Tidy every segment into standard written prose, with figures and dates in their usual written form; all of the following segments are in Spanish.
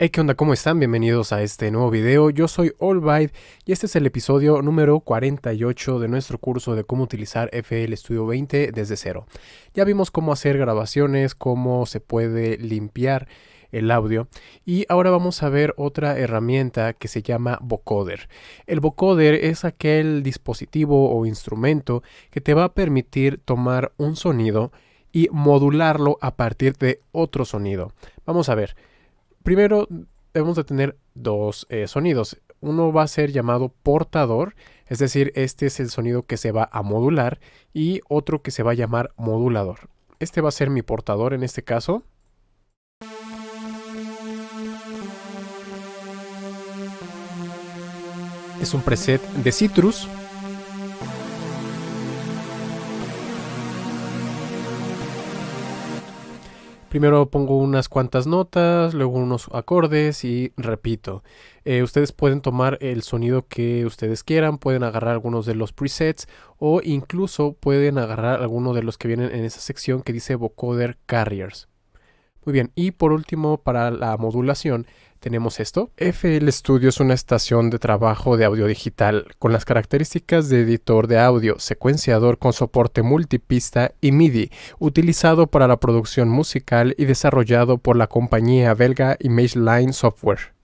Hey, ¿qué onda? ¿Cómo están? Bienvenidos a este nuevo video. Yo soy Allbyte y este es el episodio número 48 de nuestro curso de cómo utilizar FL Studio 20 desde cero. Ya vimos cómo hacer grabaciones, cómo se puede limpiar el audio y ahora vamos a ver otra herramienta que se llama vocoder. El vocoder es aquel dispositivo o instrumento que te va a permitir tomar un sonido y modularlo a partir de otro sonido. Vamos a ver. Primero debemos de tener dos sonidos. Uno va a ser llamado portador, es decir, este es el sonido que se va a modular, y otro que se va a llamar modulador. Este va a ser mi portador en este caso. Es un preset de Citrus. Primero pongo unas cuantas notas, luego unos acordes y repito. Ustedes pueden tomar el sonido que ustedes quieran, pueden agarrar algunos de los presets o incluso pueden agarrar alguno de los que vienen en esa sección que dice vocoder carriers. Muy bien, y por último, para la modulación, tenemos esto. FL Studio es una estación de trabajo de audio digital con las características de editor de audio, secuenciador con soporte multipista y MIDI, utilizado para la producción musical y desarrollado por la compañía belga ImageLine Software.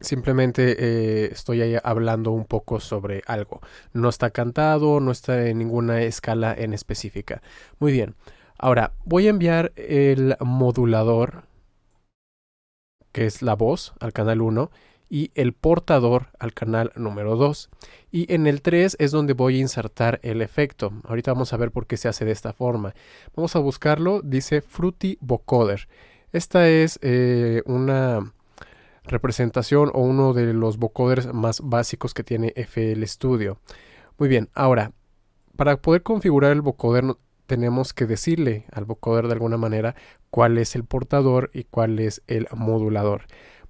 Simplemente estoy ahí hablando un poco sobre algo. No está cantado, no está en ninguna escala en específica. Muy bien. Ahora, voy a enviar el modulador, que es la voz, al canal 1 y el portador al canal número 2. Y en el 3 es donde voy a insertar el efecto. Ahorita vamos a ver por qué se hace de esta forma. Vamos a buscarlo, dice Fruity Vocoder. Esta es una representación o uno de los vocoders más básicos que tiene FL Studio. Muy bien, ahora, para poder configurar el vocoder tenemos que decirle al vocoder de alguna manera cuál es el portador y cuál es el modulador.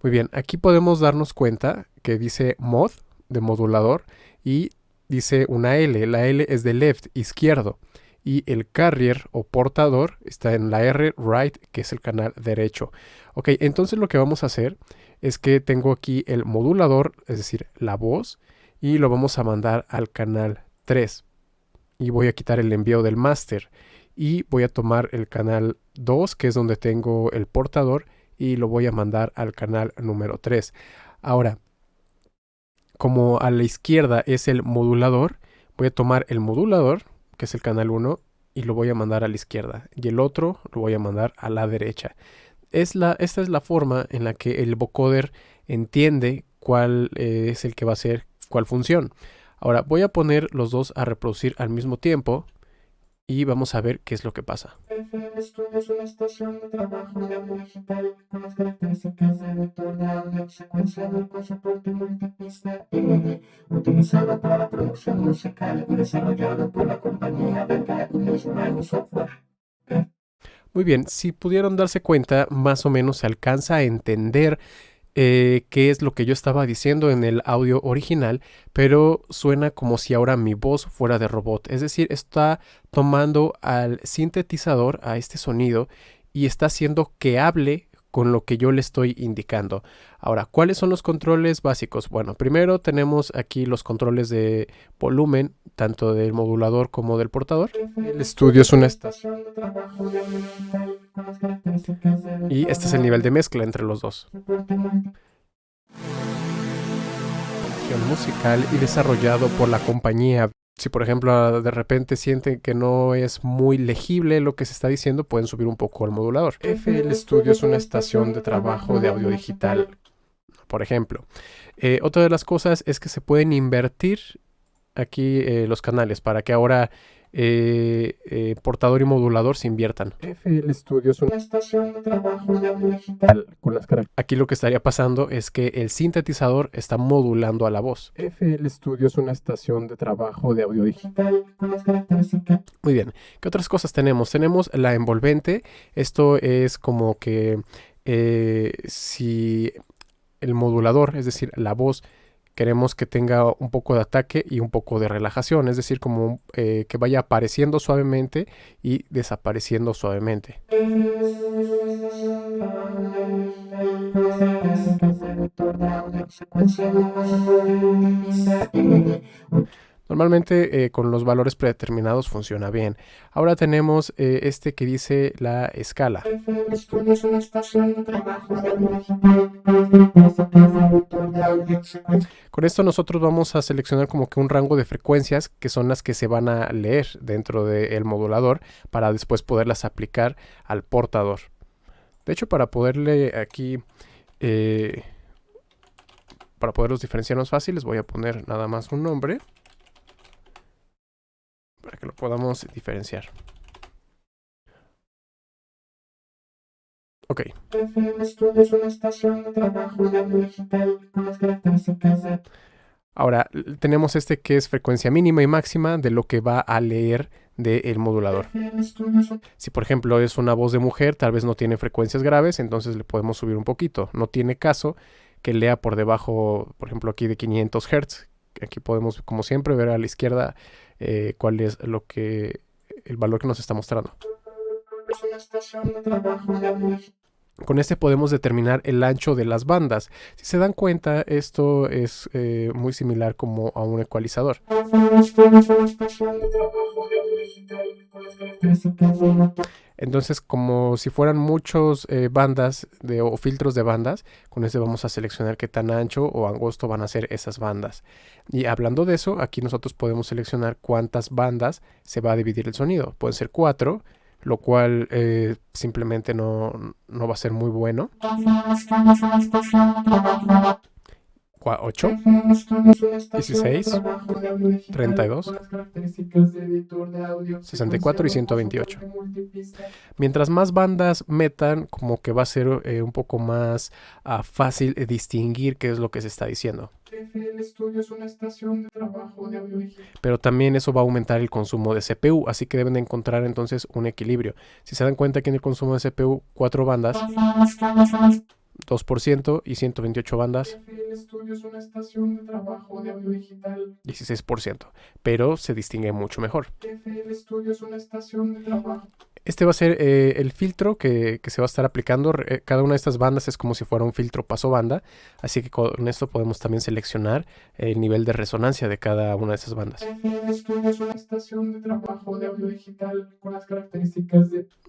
Muy bien, aquí podemos darnos cuenta que dice mod de modulador y dice una L. La L es de left, izquierdo. Y el carrier o portador está en la R, right, que es el canal derecho. Ok, entonces lo que vamos a hacer es que tengo aquí el modulador, es decir, la voz, y lo vamos a mandar al canal 3. Y voy a quitar el envío del máster y voy a tomar el canal 2, que es donde tengo el portador, y lo voy a mandar al canal número 3. Ahora, como a la izquierda es el modulador, voy a tomar el modulador, que es el canal 1, y lo voy a mandar a la izquierda, y el otro lo voy a mandar a la derecha. Esta es la forma en la que el vocoder entiende cuál es el que va a hacer cuál función. Ahora voy a poner los dos a reproducir al mismo tiempo y vamos a ver qué es lo que pasa. FL Studio es una estación de trabajo de audio digital con las características de editor de audio, secuenciador con soporte multipista y MIDI, utilizado para la producción musical y desarrollado por la compañía belga ImageLine Software. Muy bien, si pudieron darse cuenta, más o menos se alcanza a entender qué es lo que yo estaba diciendo en el audio original, pero suena como si ahora mi voz fuera de robot. Es decir, está tomando al sintetizador, a este sonido, y está haciendo que hable con lo que yo le estoy indicando. Ahora, ¿cuáles son los controles básicos? Bueno, primero tenemos aquí los controles de volumen, tanto del modulador como del portador. El estudio es una estación de trabajo de audio digital con las características de y editor este de es el nivel de audio, mezcla entre los dos. soporte multipista. Musical y desarrollado por la compañía. Si por ejemplo de repente sienten que no es muy legible lo que se está diciendo, pueden subir un poco el modulador. FL Studio es una estación de trabajo de audio digital, por ejemplo. Otra de las cosas es que se pueden invertir aquí los canales para que ahora portador y modulador se inviertan. FL Studio es una Estación de trabajo de audio digital con las características. Aquí lo que estaría pasando es que el sintetizador está modulando a la voz. FL Studio es una estación de trabajo de audio digital con las características. Muy bien. ¿Qué otras cosas tenemos? Tenemos la envolvente. Esto es como que si el modulador, es decir, la voz, queremos que tenga un poco de ataque y un poco de relajación, es decir, como que vaya apareciendo suavemente y desapareciendo suavemente. Normalmente con los valores predeterminados funciona bien. Ahora tenemos este que dice la escala. Con esto nosotros vamos a seleccionar como que un rango de frecuencias que son las que se van a leer dentro del modulador para después poderlas aplicar al portador. De hecho, para poderle aquí, para poderlos diferenciar más fácil, les voy a poner nada más un nombre para que lo podamos diferenciar. Ok. Ahora, tenemos este que es frecuencia mínima y máxima de lo que va a leer del modulador. Si por ejemplo es una voz de mujer, tal vez no tiene frecuencias graves, entonces le podemos subir un poquito. No tiene caso que lea por debajo, por ejemplo aquí de 500 Hz. Aquí podemos, como siempre, ver a la izquierda cuál es el valor que nos está mostrando. Con este podemos determinar el ancho de las bandas. Si se dan cuenta, esto es muy similar como a un ecualizador. Entonces, como si fueran muchos bandas o filtros de bandas, con este vamos a seleccionar qué tan ancho o angosto van a ser esas bandas. Y hablando de eso, aquí nosotros podemos seleccionar cuántas bandas se va a dividir el sonido. Pueden ser 4, lo cual simplemente no va a ser muy bueno. 8, 16, 32, 64 y 128. Mientras más bandas metan, como que va a ser un poco más fácil distinguir qué es lo que se está diciendo. Pero también eso va a aumentar el consumo de CPU, así que deben de encontrar entonces un equilibrio. Si se dan cuenta que en el consumo de CPU 4 bandas, 2% y 128 bandas, 16%, pero se distingue mucho mejor. Este va a ser el filtro que se va a estar aplicando. Cada una de estas bandas es como si fuera un filtro paso banda, así que con esto podemos también seleccionar el nivel de resonancia de cada una de esas bandas.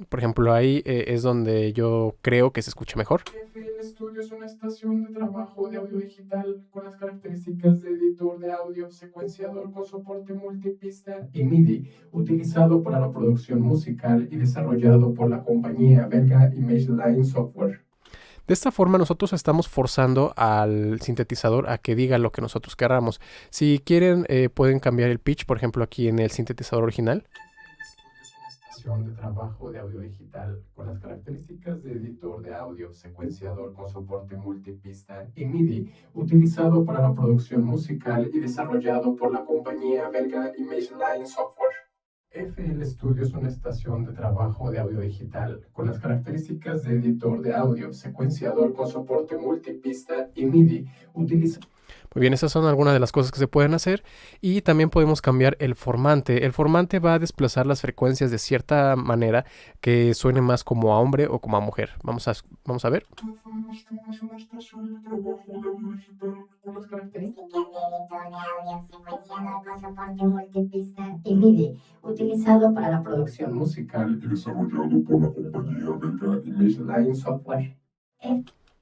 Por ejemplo, ahí es donde yo creo que se escucha mejor. FL Studio es una estación de trabajo de audio digital con las características de editor de audio, secuenciador con soporte multipista y MIDI, utilizado para la producción musical y desarrollado por la compañía belga ImageLine Software. De esta forma nosotros estamos forzando al sintetizador a que diga lo que nosotros queramos. Si quieren pueden cambiar el pitch, por ejemplo aquí en el sintetizador original. De trabajo de audio digital con las características de editor de audio, secuenciador con soporte multipista y MIDI, utilizado para la producción musical y desarrollado por la compañía belga ImageLine Software. FL Studio es una estación de trabajo de audio digital con las características de editor de audio, secuenciador con soporte multipista y MIDI, utilizado. Muy bien, esas son algunas de las cosas que se pueden hacer y también podemos cambiar el formante. El formante va a desplazar las frecuencias de cierta manera que suene más como a hombre o como a mujer. Vamos a ver. Utilizado para la producción musical y desarrollado por la compañía belga ImageLine Software.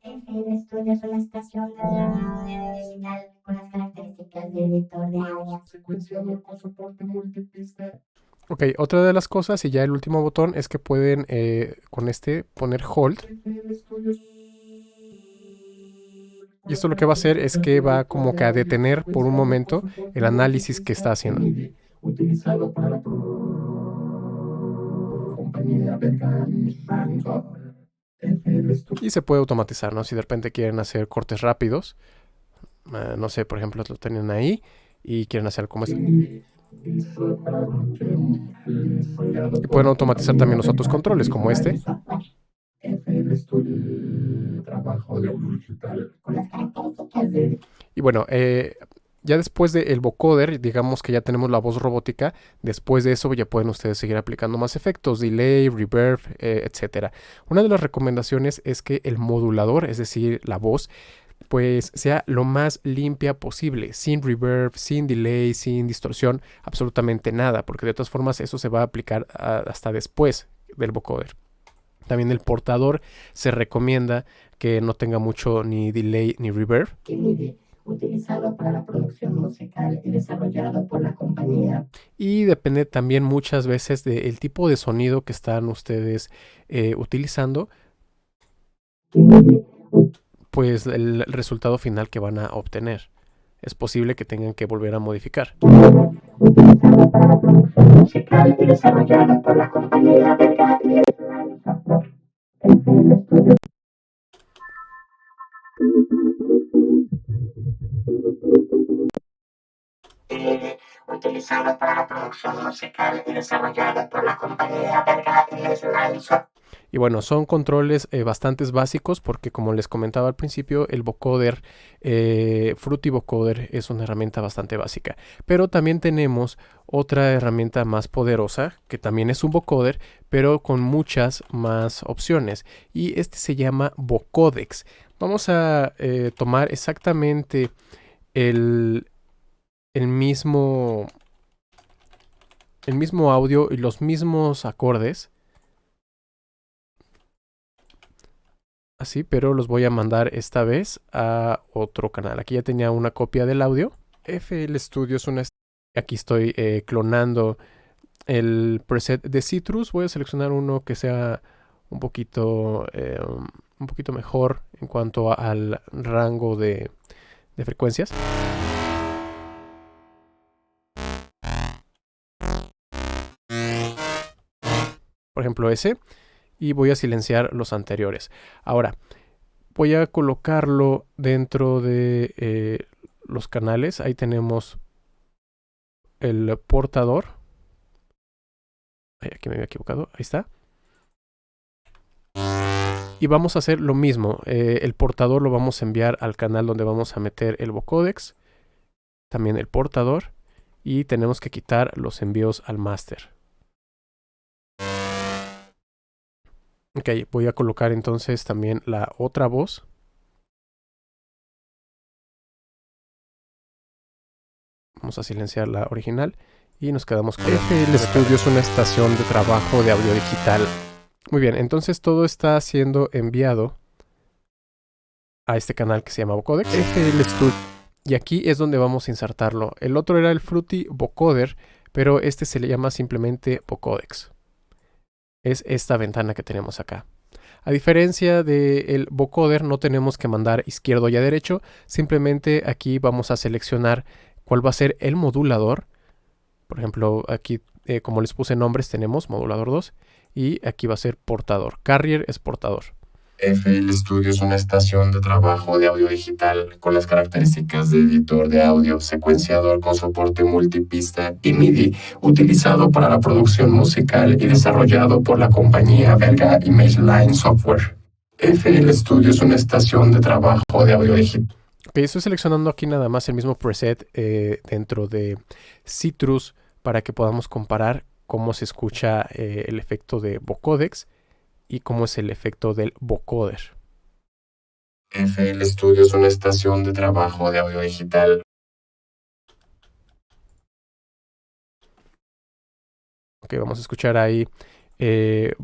FL Studio es una estación de trabajo digital con las características de editor de audio, secuenciador con soporte multipista. Ok, otra de las cosas y ya el último botón es que pueden con este poner hold. Y esto lo que va a hacer es que va como que a detener por un momento el análisis que está haciendo. Utilizado para la compañía belga ImageLine Software. Y se puede automatizar, ¿no? Si de repente quieren hacer cortes rápidos, no sé, por ejemplo, lo tienen ahí y quieren hacer como esto. Y pueden automatizar también los otros controles, como este. Y bueno, ya después del vocoder, digamos que ya tenemos la voz robótica. Después de eso ya pueden ustedes seguir aplicando más efectos, delay, reverb, etcétera. Una de las recomendaciones es que el modulador, es decir, la voz, pues sea lo más limpia posible, sin reverb, sin delay, sin distorsión, absolutamente nada, porque de todas formas eso se va a aplicar hasta después del vocoder. También el portador se recomienda que no tenga mucho ni delay ni reverb. Utilizado para la producción musical y desarrollado por la compañía. Y depende también muchas veces del tipo de sonido que están ustedes utilizando, pues el resultado final que van a obtener. Es posible que tengan que volver a modificar. Utilizado para la producción musical y desarrollado por la compañía belga Imageline Software. Utilizado para la producción musical y desarrollado por la compañía belga Imageline Software. Y bueno, son controles bastante básicos porque, como les comentaba al principio, el vocoder, Fruity Vocoder, es una herramienta bastante básica. Pero también tenemos otra herramienta más poderosa, que también es un vocoder, pero con muchas más opciones. Y este se llama Vocodex. Vamos a tomar exactamente el mismo audio y los mismos acordes. Así, pero los voy a mandar esta vez a otro canal. Aquí ya tenía una copia del audio. FL Studio es una... Aquí estoy clonando el preset de Citrus. Voy a seleccionar uno que sea un poquito mejor en cuanto al rango de frecuencias. Por ejemplo, ese. Y voy a silenciar los anteriores. Ahora, voy a colocarlo dentro de los canales. Ahí tenemos el portador. Ay, aquí me había equivocado. Ahí está. Y vamos a hacer lo mismo. El portador lo vamos a enviar al canal donde vamos a meter el vocodex. También el portador. Y tenemos que quitar los envíos al máster. Ok, voy a colocar entonces también la otra voz. Vamos a silenciar la original y nos quedamos con FL Studio. Es una estación de trabajo de audio digital. Muy bien, entonces todo está siendo enviado a este canal que se llama Vocodex. FL Studio. Y aquí es donde vamos a insertarlo. El otro era el Fruity Vocoder, pero este se le llama simplemente Vocodex. Es esta ventana que tenemos acá. A diferencia del vocoder, no tenemos que mandar izquierdo y a derecho. Simplemente aquí vamos a seleccionar cuál va a ser el modulador. Por ejemplo, aquí como les puse nombres, tenemos modulador 2 y aquí va a ser portador. Carrier es portador. FL Studio es una estación de trabajo de audio digital con las características de editor de audio, secuenciador con soporte multipista y MIDI, utilizado para la producción musical y desarrollado por la compañía belga Imageline Software. FL Studio es una estación de trabajo de audio digital. Ok, estoy seleccionando aquí nada más el mismo preset dentro de Citrus para que podamos comparar cómo se escucha el efecto de vocodex y cómo es el efecto del vocoder. FL Studio es una estación de trabajo de audio digital. Ok, vamos a escuchar ahí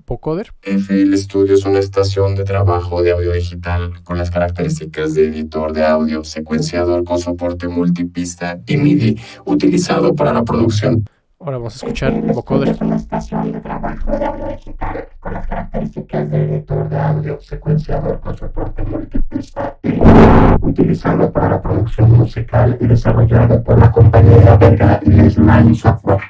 vocoder. FL Studio es una estación de trabajo de audio digital con las características de editor de audio, secuenciador con soporte multipista y MIDI, utilizado para la producción. Ahora vamos a escuchar vocoder. Es una estación de trabajo de audio digital con las características de editor de audio, secuenciador con soporte multipista y utilizado para la producción musical y desarrollado por la compañía belga Imageline Software.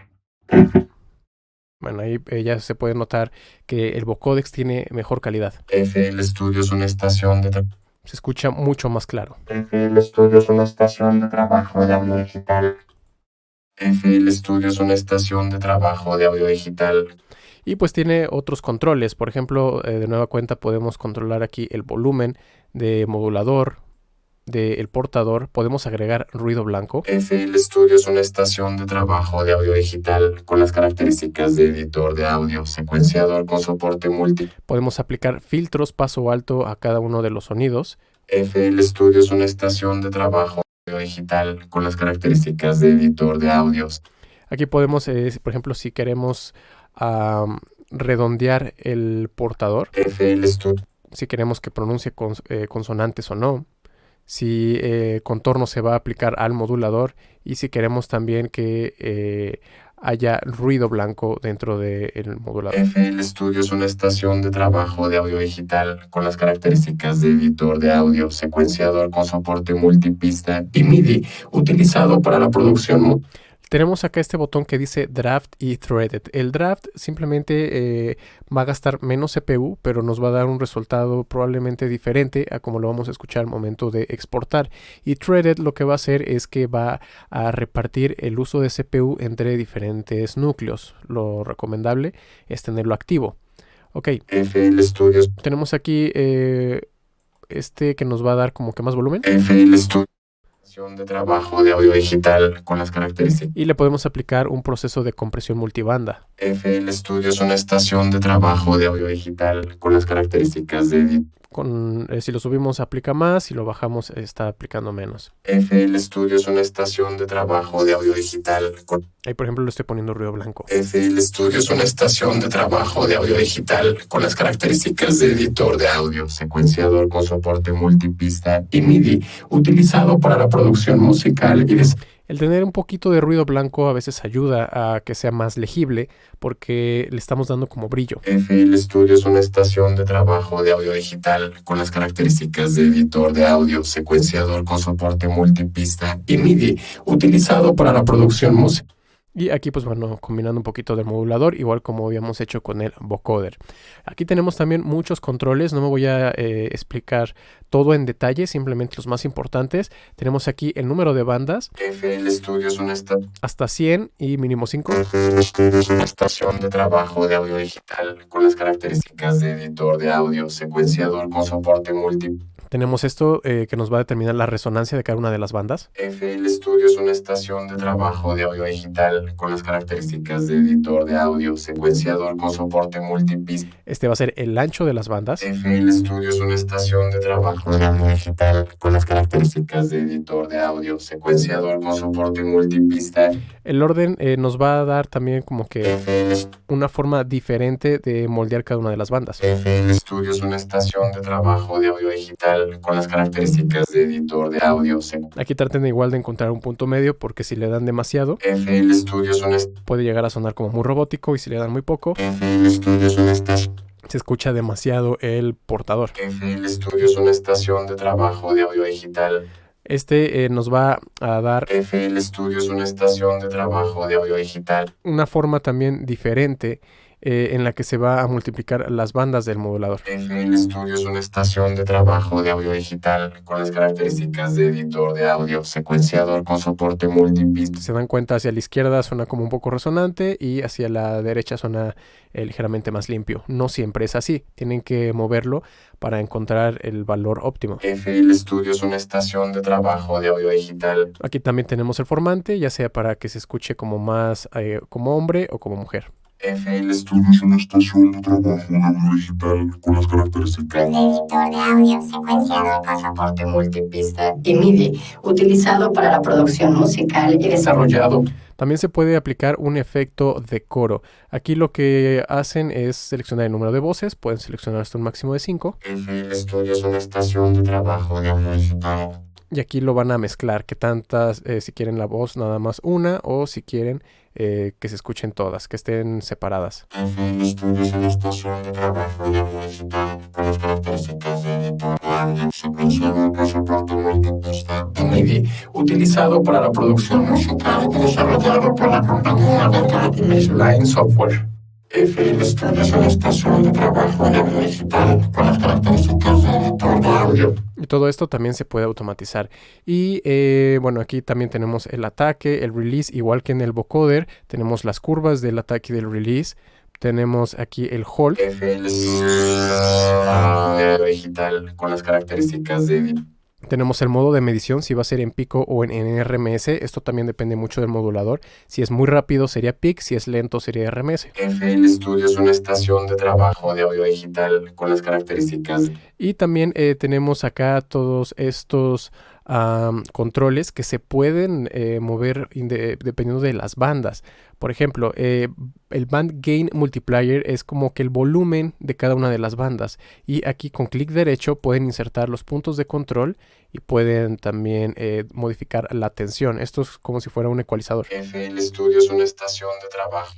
Bueno, ahí ya se puede notar que el vocodex tiene mejor calidad. FL Studio es una estación de se escucha mucho más claro. FL Studio es una estación de trabajo de audio digital. FL Studio es una estación de trabajo de audio digital. Y pues tiene otros controles. Por ejemplo, de nueva cuenta podemos controlar aquí el volumen de modulador. del portador podemos agregar ruido blanco. FL Studio es una estación de trabajo de audio digital con las características de editor de audio, secuenciador con soporte multi. Podemos aplicar filtros paso alto a cada uno de los sonidos. FL Studio es una estación de trabajo de audio digital con las características de editor de audios. Aquí podemos, por ejemplo, si queremos redondear el portador, FL Studio. si queremos que pronuncie consonantes o no, si contorno se va a aplicar al modulador y si queremos también que haya ruido blanco dentro del modulador. FL Studio es una estación de trabajo de audio digital con las características de editor de audio, secuenciador con soporte multipista y MIDI, utilizado para la producción. Tenemos acá este botón que dice Draft y Threaded. El Draft simplemente va a gastar menos CPU, pero nos va a dar un resultado probablemente diferente a como lo vamos a escuchar al momento de exportar. Y Threaded lo que va a hacer es que va a repartir el uso de CPU entre diferentes núcleos. Lo recomendable es tenerlo activo. Ok. FL Studios. Tenemos aquí este que nos va a dar como que más volumen. FL Studio. De trabajo de audio digital con las características. Y le podemos aplicar un proceso de compresión multibanda. FL Studio es una estación de trabajo de audio digital con las características de si lo subimos aplica más, si lo bajamos está aplicando menos. FL Studio es una estación de trabajo de audio digital con... Ahí por ejemplo le estoy poniendo ruido blanco. FL Studio es una estación de trabajo de audio digital con las características de editor de audio, secuenciador con soporte multipista y MIDI, utilizado para la producción musical y El tener un poquito de ruido blanco a veces ayuda a que sea más legible porque le estamos dando como brillo. FL Studio es una estación de trabajo de audio digital con las características de editor de audio, secuenciador con soporte multipista y MIDI, utilizado para la producción musical. Y aquí pues bueno, combinando un poquito del modulador, igual como habíamos hecho con el vocoder. Aquí tenemos también muchos controles, no me voy a explicar todo en detalle, simplemente los más importantes. Tenemos aquí el número de bandas. FL Studio es una hasta 100 y mínimo 5. FL Studio es una estación de trabajo de audio digital con las características de editor de audio, secuenciador con soporte múltiple. Tenemos esto que nos va a determinar la resonancia de cada una de las bandas. FL Studio es una estación de trabajo de audio digital con las características de editor de audio, secuenciador con soporte multipista. Este va a ser el ancho de las bandas. FL Studio es una estación de trabajo de audio digital con las características de editor de audio, secuenciador con soporte multipista. El orden nos va a dar también como que una forma diferente de moldear cada una de las bandas. FL Studio es una estación de trabajo de audio digital con las características de editor de audio. Aquí traten igual de encontrar un punto medio porque si le dan demasiado FL Studio es una puede llegar a sonar como muy robótico y si le dan muy poco FL Studio es una estación. Se escucha demasiado el portador. FL Studio es una estación de trabajo de audio digital. Este nos va a dar FL Studio es una estación de trabajo de audio digital. Una forma también diferente en la que se va a multiplicar las bandas del modulador. FL Studio es una estación de trabajo de audio digital con las características de editor de audio, secuenciador con soporte multipista. Se dan cuenta, hacia la izquierda suena como un poco resonante y hacia la derecha suena ligeramente más limpio. No siempre es así, tienen que moverlo para encontrar el valor óptimo. FL Studio es una estación de trabajo de audio digital. Aquí también tenemos el formante, ya sea para que se escuche como más como hombre o como mujer. FL Studio es una estación de trabajo de audio digital con las características de editor de audio, secuenciador con soporte multipista y MIDI, utilizado para la producción musical y desarrollado. También se puede aplicar un efecto de coro. Aquí lo que hacen es seleccionar el número de voces, pueden seleccionar hasta un máximo de 5. FL Studio es una estación de trabajo de audio digital. Y aquí lo van a mezclar, que tantas, si quieren la voz nada más una o si quieren que se escuchen todas, que estén separadas. FL Studio es una estación de trabajo de audio digital con las características de editor de audio, secuenciador con soporte multipista y MIDI, utilizado para la producción musical y desarrollado por la compañía de Image Software. FL Studio es una estación de trabajo de audio digital con las características de editor de audio. Y todo esto también se puede automatizar. Y bueno, aquí también tenemos el ataque, el release, igual que en el vocoder. Tenemos las curvas del ataque y del release. Tenemos aquí el hold. FL Studio digital con las características de Tenemos el modo de medición, si va a ser en pico o en RMS. Esto también depende mucho del modulador. Si es muy rápido sería PIC, si es lento sería RMS. FL Studio es una estación de trabajo de audio digital con las características. Y también tenemos acá todos estos controles que se pueden mover dependiendo de las bandas. Por ejemplo, el Band Gain Multiplier es como que el volumen de cada una de las bandas. Y aquí con clic derecho pueden insertar los puntos de control y pueden también modificar la tensión. Esto es como si fuera un ecualizador. FL Studio es una estación de trabajo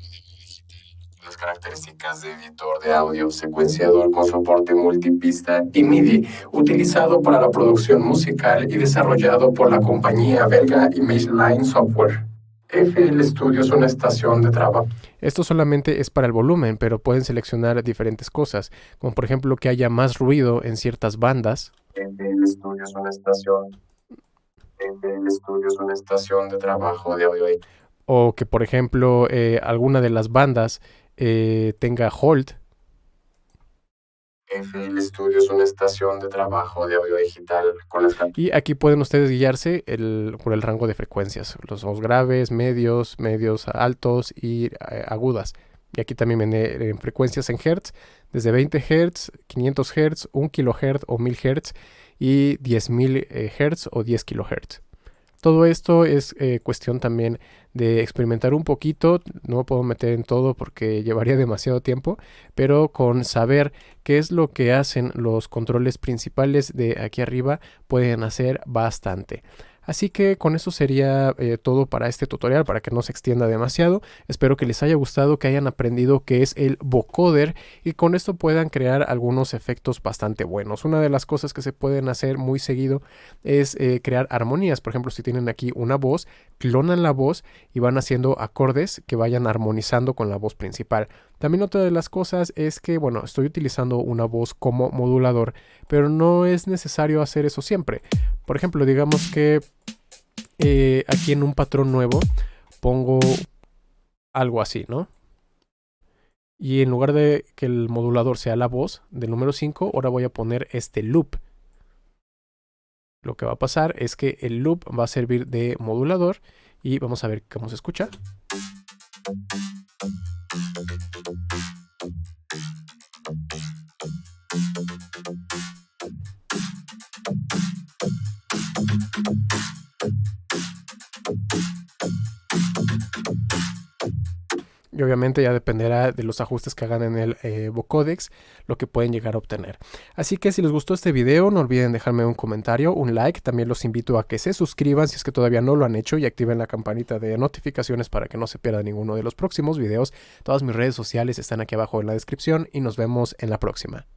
con las características de editor de audio, secuenciador con soporte multipista y MIDI, utilizado para la producción musical y desarrollado por la compañía belga ImageLine Software. FL Studio es una estación de trabajo. Esto solamente es para el volumen, pero pueden seleccionar diferentes cosas, como por ejemplo que haya más ruido en ciertas bandas. FL Studio es una estación. FL Studio es una estación de trabajo de audio. O que por ejemplo alguna de las bandas tenga hold. FL Studio es una estación de trabajo de audio digital con las... Y aquí pueden ustedes guiarse por el rango de frecuencias, los graves, medios altos y agudas. Y aquí también viene en frecuencias en Hz, desde 20 Hz, 500 Hz, 1 kHz o 1000 Hz y 10.000 Hz o 10 kHz. Todo esto es cuestión también de experimentar un poquito. No me puedo meter en todo porque llevaría demasiado tiempo, pero con saber qué es lo que hacen los controles principales de aquí arriba pueden hacer bastante. Así que con eso sería todo para este tutorial, para que no se extienda demasiado. Espero que les haya gustado, que hayan aprendido qué es el vocoder y con esto puedan crear algunos efectos bastante buenos. Una de las cosas que se pueden hacer muy seguido es crear armonías. Por ejemplo, si tienen aquí una voz, clonan la voz y van haciendo acordes que vayan armonizando con la voz principal. También otra de las cosas es que, bueno, estoy utilizando una voz como modulador, pero no es necesario hacer eso siempre. Por ejemplo, digamos que aquí en un patrón nuevo pongo algo así, ¿no? Y en lugar de que el modulador sea la voz del número 5, ahora voy a poner este loop. Lo que va a pasar es que el loop va a servir de modulador y vamos a ver cómo se escucha. Y obviamente ya dependerá de los ajustes que hagan en el vocodex lo que pueden llegar a obtener. Así que si les gustó este video no olviden dejarme un comentario, un like. También los invito a que se suscriban si es que todavía no lo han hecho y activen la campanita de notificaciones para que no se pierda ninguno de los próximos videos. Todas mis redes sociales están aquí abajo en la descripción y nos vemos en la próxima.